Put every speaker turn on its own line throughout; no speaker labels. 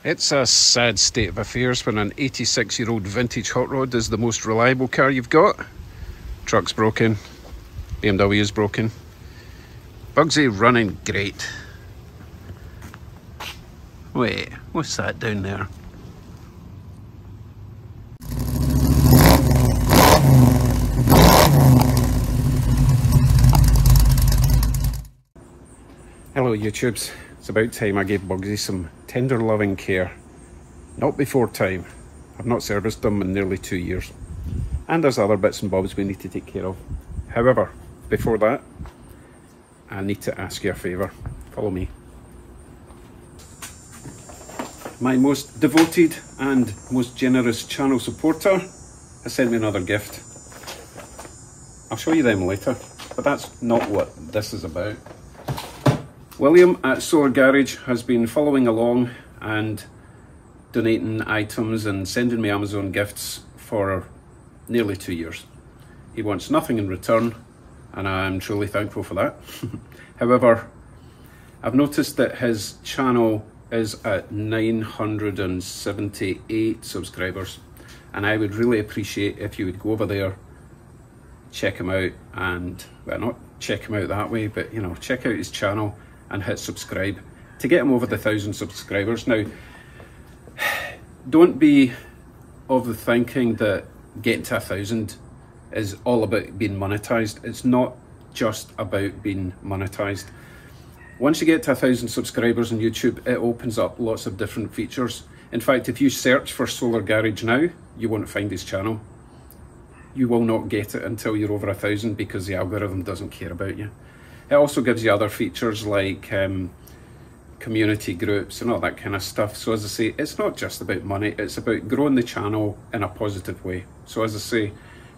It's a sad state of affairs when an 86-year-old vintage hot rod is the most reliable car you've got. Truck's broken, BMW's broken, Bugsy running great. Wait, what's that down there? Hello YouTubes, it's about time I gave Bugsy some tender loving care. Not before time. I've not serviced them in nearly 2 years. And there's other bits and bobs we need to take care of. However, before that, I need to ask you a favour. Follow me. My most devoted and most generous channel supporter has sent me another gift. I'll show you them later, but that's not what this is about. William at SolarGarage has been following along and donating items and sending me Amazon gifts for nearly 2 years. He wants nothing in return, and I'm truly thankful for that. However, I've noticed that his channel is at 978 subscribers, and I would really appreciate if you would go over there, check him out, and, well, not check him out that way, but, you know, check out his channel and hit subscribe to get him over the 1,000 subscribers. Now, don't be of the thinking that getting to 1,000 is all about being monetized. It's not just about being monetized. Once you get to 1,000 subscribers on YouTube, it opens up lots of different features. In fact, if you search for SolarGarage now, you won't find his channel. You will not get it until you're over 1,000 because the algorithm doesn't care about you. It also gives you other features like community groups and all that kind of stuff. So as I say, it's not just about money, it's about growing the channel in a positive way. So as I say,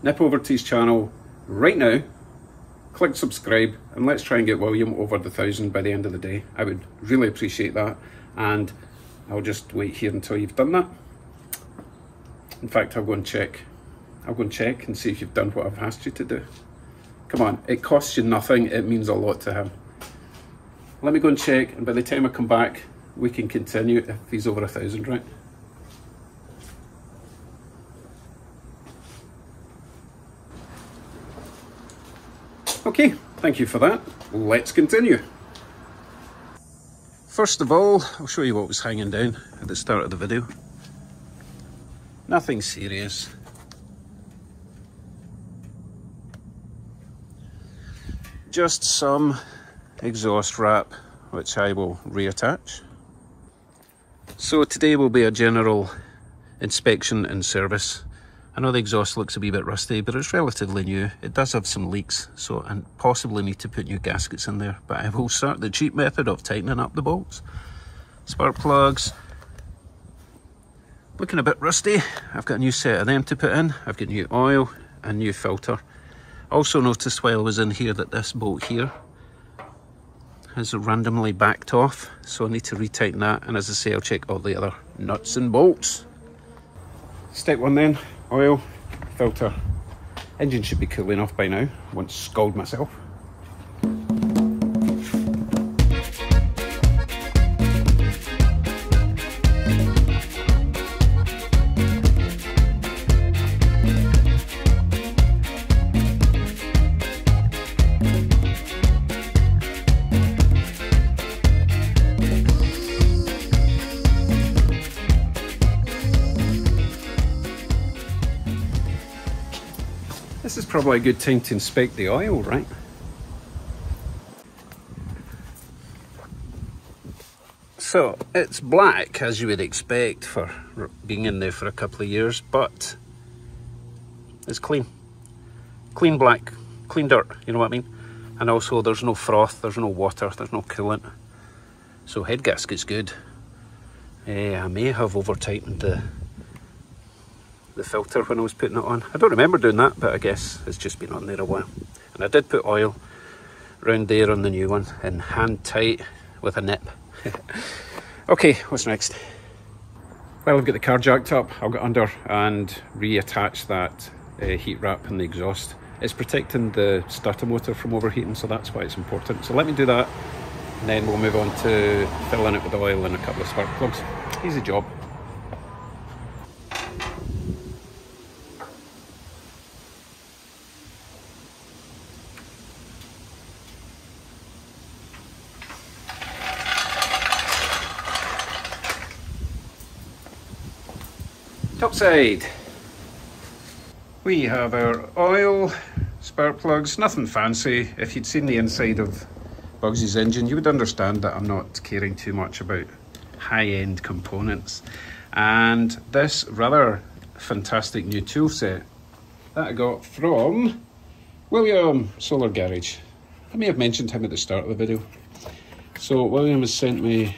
nip over to his channel right now, click subscribe, and let's try and get William over the 1,000 by the end of the day. I would really appreciate that, and I'll just wait here until you've done that. In fact, I'll go and check and see if you've done what I've asked you to do. Come on, it costs you nothing, it means a lot to him. Let me go and check, and by the time I come back, we can continue if he's over 1,000, right? Okay, thank you for that. Let's continue. First of all, I'll show you what was hanging down at the start of the video. Nothing serious. Just some exhaust wrap, which I will reattach. So today will be a general inspection and service. I know the exhaust looks a wee bit rusty, but it's relatively new. It does have some leaks, so I possibly need to put new gaskets in there, but I will start the cheap method of tightening up the bolts. Spark plugs, looking a bit rusty. I've got a new set of them to put in. I've got new oil and new filter. Also noticed while I was in here that this bolt here has randomly backed off, so I need to retighten that, and as I say, I'll check all the other nuts and bolts. Step one then, oil, filter. Engine should be cool enough by now. I won't scald myself. This is probably a good time to inspect the oil, right? So it's black, as you would expect for being in there for a couple of years, but it's clean. Clean black, clean dirt, you know what I mean? And also there's no froth, there's no water, there's no coolant. So head gasket's good. I may have over-tightened the filter when I was putting it on. I don't remember doing that, but I guess it's just been on there a while. And I did put oil around there on the new one in hand tight with a nip. Okay, what's next? Well, I've got the car jacked up. I'll get under and reattach that heat wrap in the exhaust. It's protecting the starter motor from overheating, so that's why it's important. So let me do that, and then we'll move on to filling it with oil and a couple of spark plugs. Easy job. Top side. We have our oil, spark plugs, nothing fancy. If you'd seen the inside of Bugsy's engine, you would understand that I'm not caring too much about high-end components. And this rather fantastic new tool set that I got from William, SolarGarage. I may have mentioned him at the start of the video. So William has sent me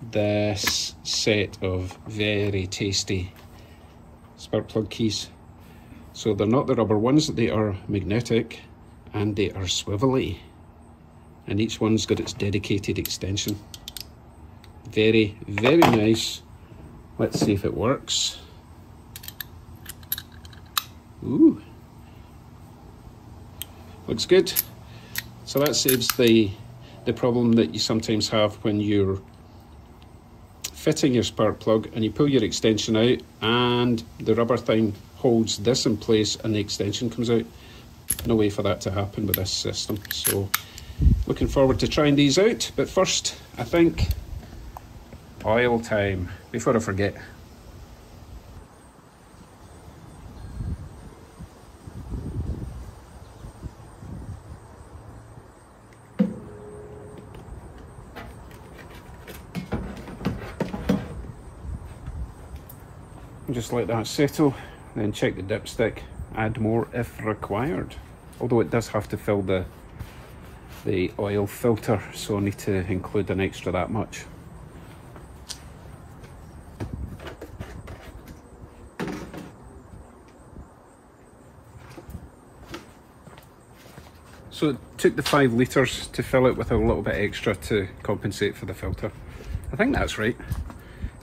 this set of very tasty spark plug keys. So they're not the rubber ones, they are magnetic and they are swivelly. And each one's got its dedicated extension. Very, very nice. Let's see if it works. Ooh. Looks good. So that saves the problem that you sometimes have when you're fitting your spark plug and you pull your extension out and the rubber thing holds this in place and the extension comes out. No way for that to happen with this system. So looking forward to trying these out, but first I think oil time before I forget. Just let that settle, then check the dipstick, add more if required. Although it does have to fill the oil filter, so I need to include an extra that much. So it took the 5 litres to fill it with a little bit extra to compensate for the filter. I think that's right.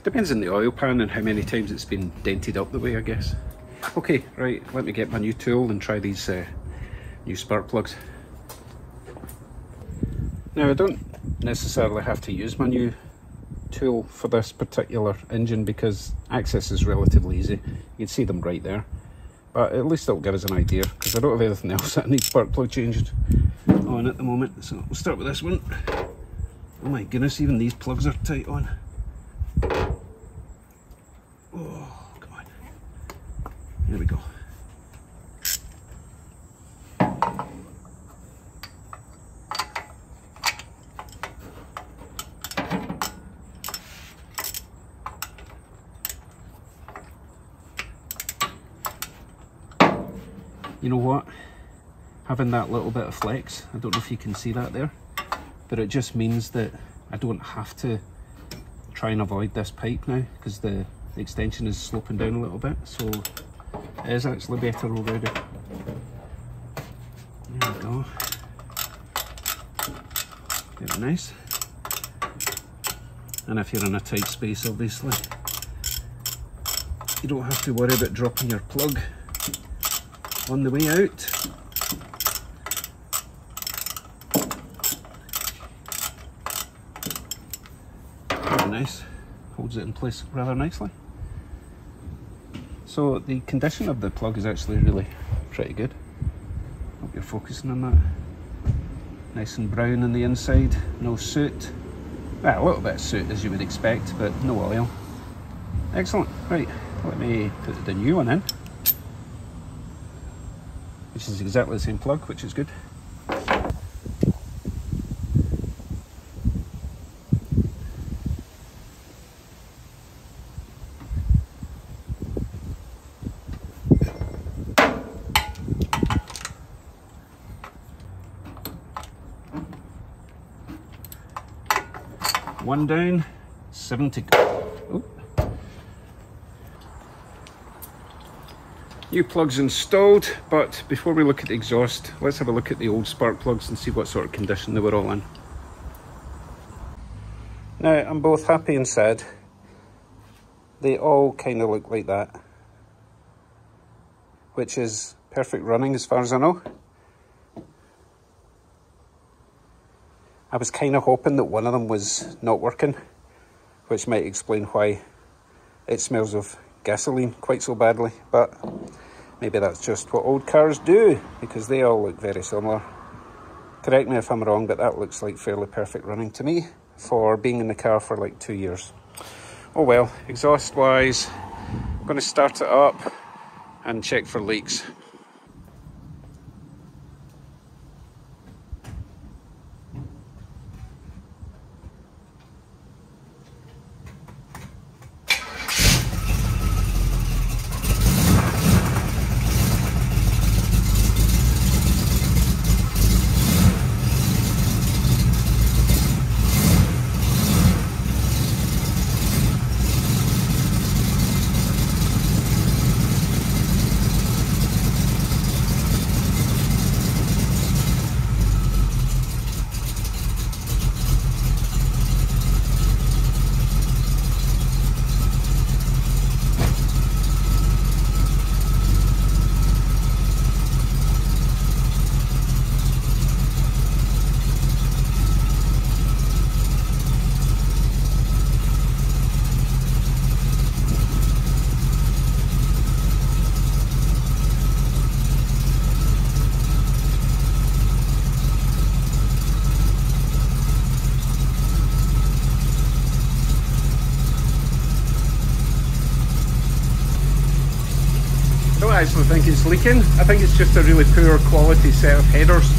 Depends on the oil pan and how many times it's been dented up the way, I guess. Okay, right, let me get my new tool and try these new spark plugs. Now I don't necessarily have to use my new tool for this particular engine because access is relatively easy. You can see them right there. But at least it'll give us an idea because I don't have anything else that needs spark plug changed on at the moment. So we'll start with this one. Oh my goodness, even these plugs are tight on. Oh, come on. There we go. You know what? Having that little bit of flex, I don't know if you can see that there, but it just means that I don't have to try and avoid this pipe now because the extension is sloping down a little bit, so it is actually better already. There we go. Very nice. And if you're in a tight space, obviously, you don't have to worry about dropping your plug on the way out. Very nice. Holds it in place rather nicely. So the condition of the plug is actually really pretty good. Hope you're focusing on that. Nice and brown on the inside, no soot. Well, a little bit of soot as you would expect, but no oil. Excellent. Right, let me put the new one in, which is exactly the same plug, which is good. One down, 7 to go. Oop. New plugs installed, but before we look at the exhaust, let's have a look at the old spark plugs and see what sort of condition they were all in. Now, I'm both happy and sad. They all kind of look like that, which is perfect running as far as I know. I was kind of hoping that one of them was not working, which might explain why it smells of gasoline quite so badly, but maybe that's just what old cars do, because they all look very similar. Correct me if I'm wrong, but that looks like fairly perfect running to me for being in the car for like 2 years. Oh well, exhaust wise, I'm going to start it up and check for leaks. I actually think it's leaking. I think it's just a really poor quality set of headers.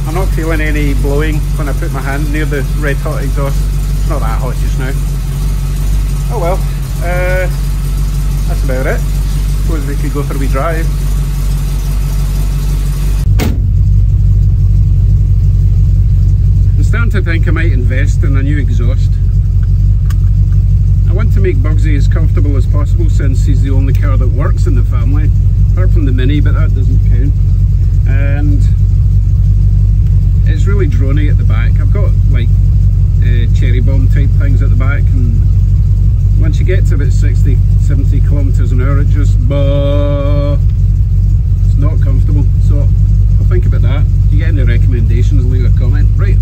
I'm not feeling any blowing when I put my hand near the red hot exhaust. It's not that hot just now. Oh well, that's about it. Suppose we could go for a wee drive. I'm starting to think I might invest in a new exhaust. I want to make Bugsy as comfortable as possible, since he's the only car that works in the family, apart from the Mini, but that doesn't count. And it's really drony at the back. I've got like cherry bomb type things at the back, and once you get to about 60-70 kilometers an hour, it just it's not comfortable. So I'll think about that. If you get any recommendations, leave a comment. Right,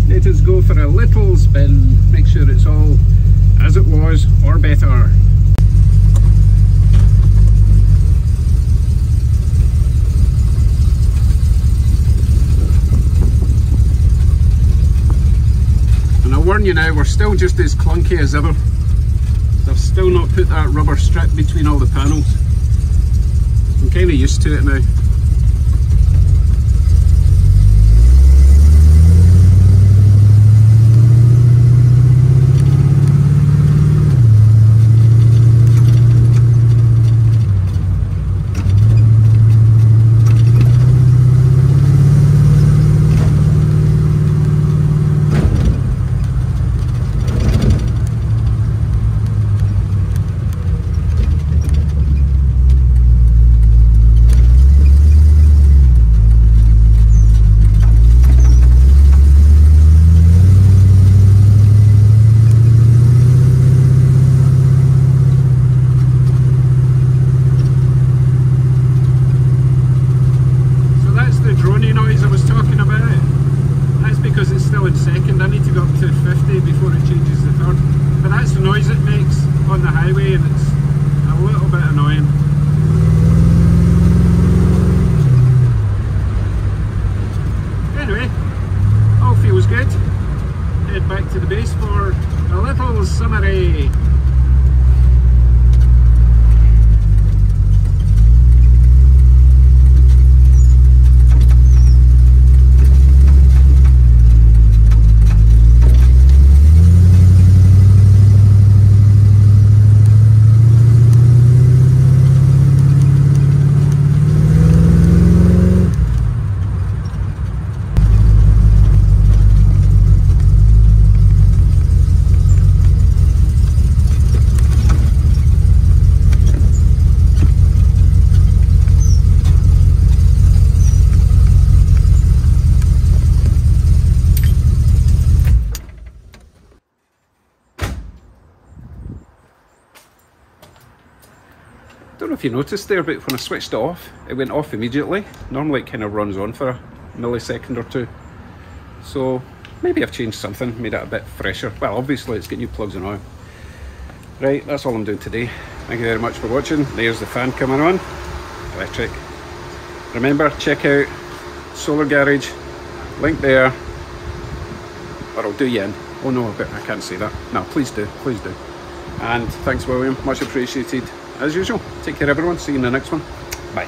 let us go for a little spin, make sure it's all as it was or better. And I'll warn you now, we're still just as clunky as ever. I've still not put that rubber strip between all the panels. I'm kind of used to it now. Before it changes the third, but that's the noise it makes on the highway, and it's a little bit annoying. Anyway, all feels good. Head back to the base for a little summary. Don't know if you noticed there, but when I switched it off, it went off immediately. Normally it kind of runs on for a millisecond or two. So maybe I've changed something, made it a bit fresher. Well, obviously it's got new plugs and oil. Right, that's all I'm doing today. Thank you very much for watching. There's the fan coming on, electric. Remember, check out SolarGarage, link there, or I'll do you in. Oh no, I can't say that. No, please do, please do. And thanks William, much appreciated as usual. Take care everyone, see you in the next one. Bye.